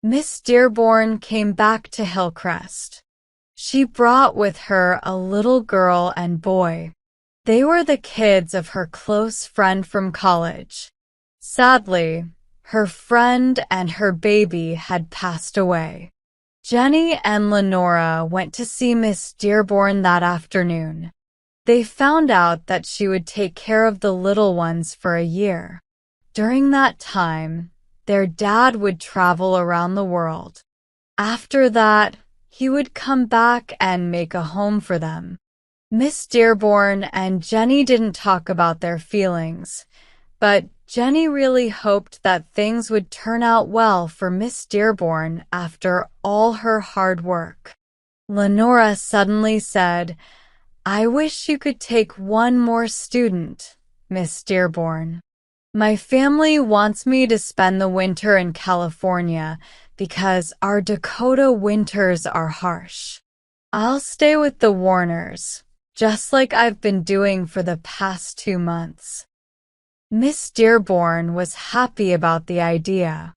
Miss Dearborn came back to Hillcrest. She brought with her a little girl and boy. They were the kids of her close friend from college. Sadly, her friend and her baby had passed away. Jenny and Lenora went to see Miss Dearborn that afternoon. They found out that she would take care of the little ones for a year. During that time, their dad would travel around the world. After that, he would come back and make a home for them. Miss Dearborn and Jenny didn't talk about their feelings, but Jenny really hoped that things would turn out well for Miss Dearborn after all her hard work. Lenora suddenly said, "I wish you could take one more student, Miss Dearborn. My family wants me to spend the winter in California because our Dakota winters are harsh. I'll stay with the Warners, just like I've been doing for the past 2 months." Miss Dearborn was happy about the idea.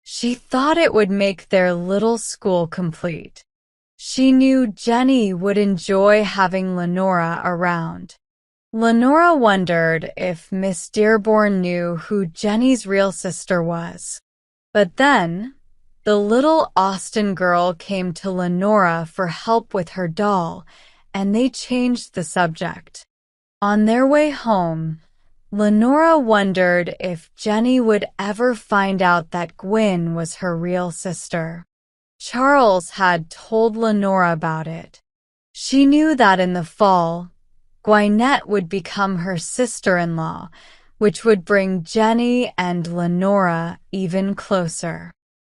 She thought it would make their little school complete. She knew Jenny would enjoy having Lenora around. Lenora wondered if Miss Dearborn knew who Jenny's real sister was. But then, the little Austin girl came to Lenora for help with her doll, and they changed the subject. On their way home, Lenora wondered if Jenny would ever find out that Gwyn was her real sister. Charles had told Lenora about it. She knew that in the fall, Gwyneth would become her sister-in-law, which would bring Jenny and Lenora even closer.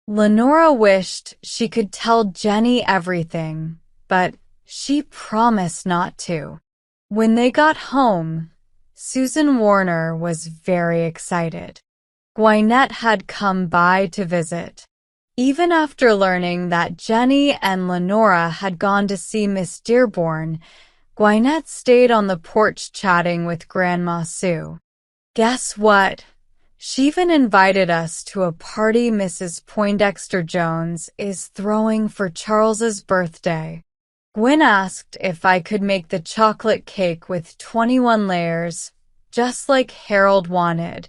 Lenora wished she could tell Jenny everything, but she promised not to. When they got home, Susan Warner was very excited. Gwyneth had come by to visit. Even after learning that Jenny and Lenora had gone to see Miss Dearborn, Gwyneth stayed on the porch chatting with Grandma Sue. Guess what? She even invited us to a party Mrs. Poindexter Jones is throwing for Charles's birthday. Gwyn asked if I could make the chocolate cake with 21 layers, just like Harold wanted,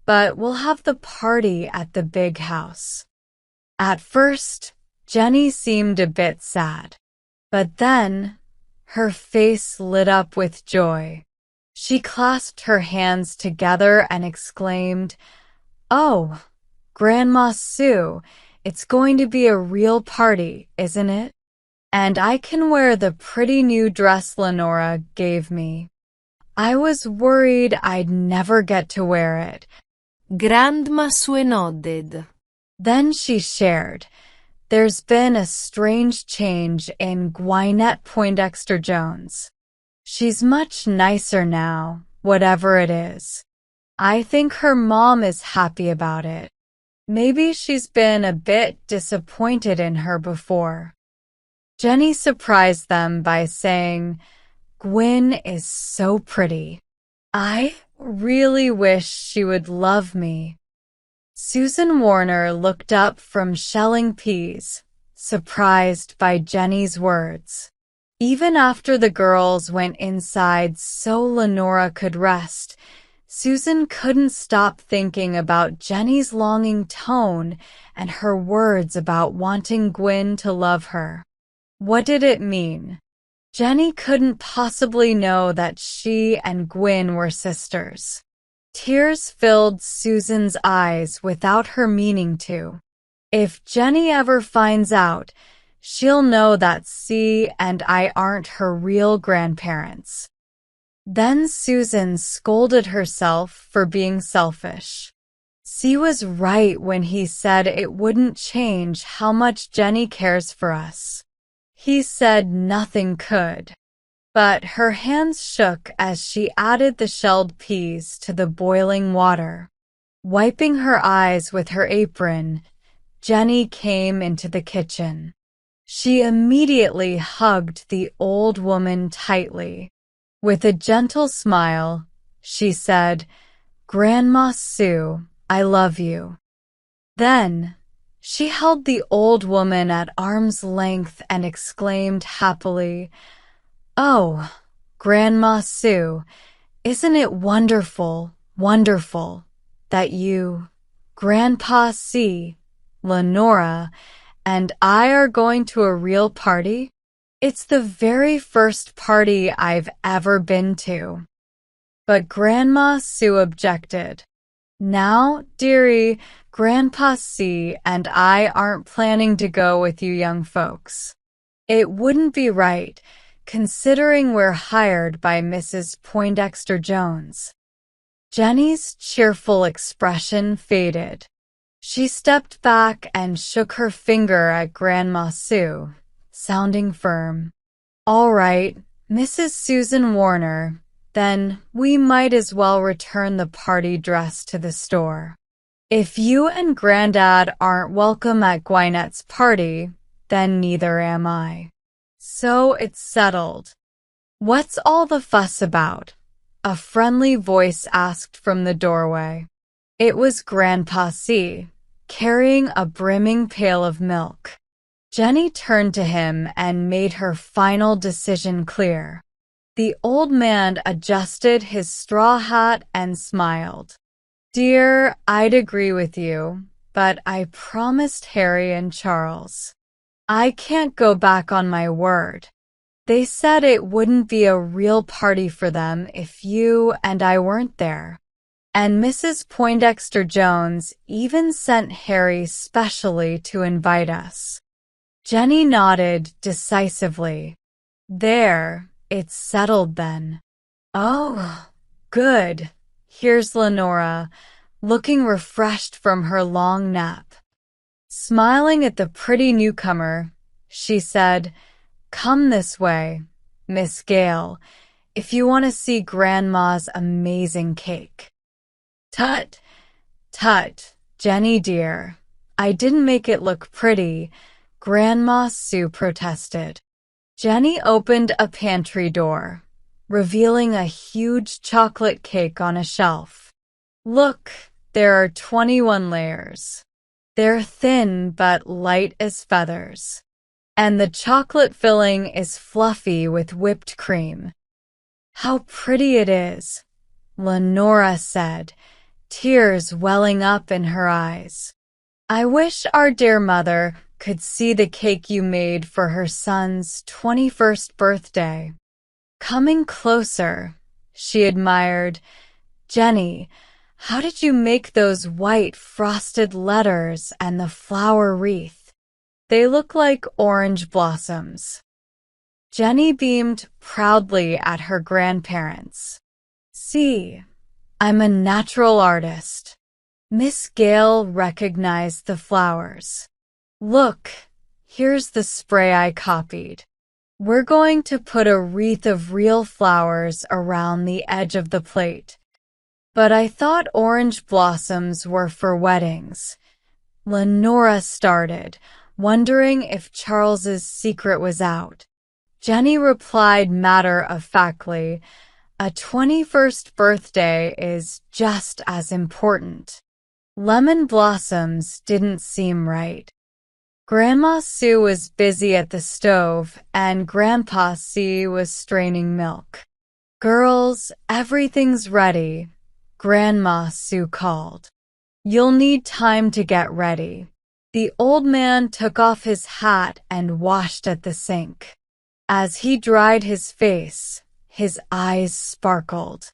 but we'll have the party at the big house. At first, Jenny seemed a bit sad, but then her face lit up with joy. She clasped her hands together and exclaimed, "Oh, Grandma Sue, it's going to be a real party, isn't it? And I can wear the pretty new dress Lenora gave me. I was worried I'd never get to wear it." Grandma Sue nodded. Then she shared, "There's been a strange change in Gwyneth Poindexter Jones. She's much nicer now, whatever it is. I think her mom is happy about it. Maybe she's been a bit disappointed in her before." Jenny surprised them by saying, "Gwyn is so pretty. I really wish she would love me." Susan Warner looked up from shelling peas, surprised by Jenny's words. Even after the girls went inside so Lenora could rest, Susan couldn't stop thinking about Jenny's longing tone and her words about wanting Gwyn to love her. What did it mean? Jenny couldn't possibly know that she and Gwyn were sisters. Tears filled Susan's eyes without her meaning to. If Jenny ever finds out, she'll know that C and I aren't her real grandparents. Then Susan scolded herself for being selfish. C was right when he said it wouldn't change how much Jenny cares for us. He said nothing could. But her hands shook as she added the shelled peas to the boiling water. Wiping her eyes with her apron, Jenny came into the kitchen. She immediately hugged the old woman tightly. With a gentle smile, she said, "Grandma Sue, I love you." Then, She held the old woman at arm's length and exclaimed happily, "Oh, Grandma Sue, isn't it wonderful, wonderful, that you, Grandpa C, Lenora, and I are going to a real party? It's the very first party I've ever been to." But Grandma Sue objected. "Now, dearie, Grandpa C and I aren't planning to go with you young folks. It wouldn't be right, considering we're hired by Mrs. Poindexter Jones." Jenny's cheerful expression faded. She stepped back and shook her finger at Grandma Sue, sounding firm. "All right, Mrs. Susan Warner, then we might as well return the party dress to the store. If you and Grandad aren't welcome at Gwynette's party, then neither am I. So it's settled." "What's all the fuss about?" a friendly voice asked from the doorway. It was Grandpa C, carrying a brimming pail of milk. Jenny turned to him and made her final decision clear. The old man adjusted his straw hat and smiled. "Dear, I'd agree with you, but I promised Harry and Charles. I can't go back on my word. They said it wouldn't be a real party for them if you and I weren't there. And Mrs. Poindexter Jones even sent Harry specially to invite us." Jenny nodded decisively. "There, it's settled then." "Oh, good." Here's Lenora, looking refreshed from her long nap. Smiling at the pretty newcomer, she said, "Come this way, Miss Gale, if you want to see Grandma's amazing cake." "Tut, tut, Jenny dear, I didn't make it look pretty," Grandma Sue protested. Jenny opened a pantry door, revealing a huge chocolate cake on a shelf. "Look, there are 21 layers. They're thin but light as feathers. And the chocolate filling is fluffy with whipped cream." "How pretty it is," Lenora said, tears welling up in her eyes. "I wish our dear mother could see the cake you made for her son's 21st birthday." Coming closer, she admired, "Jenny, how did you make those white frosted letters and the flower wreath? They look like orange blossoms." Jenny beamed proudly at her grandparents. "See, I'm a natural artist." Miss Gale recognized the flowers. "Look, here's the spray I copied. We're going to put a wreath of real flowers around the edge of the plate. But I thought orange blossoms were for weddings." Lenora started, wondering if Charles's secret was out. Jenny replied matter-of-factly, "A 21st birthday is just as important." Lemon blossoms didn't seem right. Grandma Sue was busy at the stove, and Grandpa C was straining milk. "Girls, everything's ready," Grandma Sue called. "You'll need time to get ready." The old man took off his hat and washed at the sink. As he dried his face, his eyes sparkled.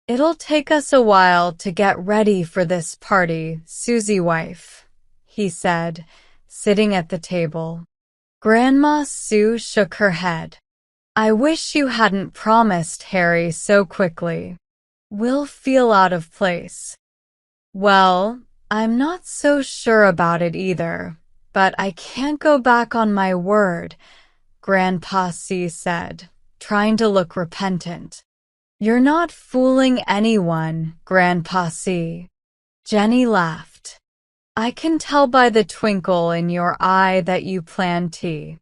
"It'll take us a while to get ready for this party, Susie wife," he said, sitting at the table. Grandma Sue shook her head. "I wish you hadn't promised Harry so quickly. We'll feel out of place." "Well, I'm not so sure about it either, but I can't go back on my word," Grandpa C said, trying to look repentant. "You're not fooling anyone, Grandpa C." Jenny laughed. "I can tell by the twinkle in your eye that you plan tea."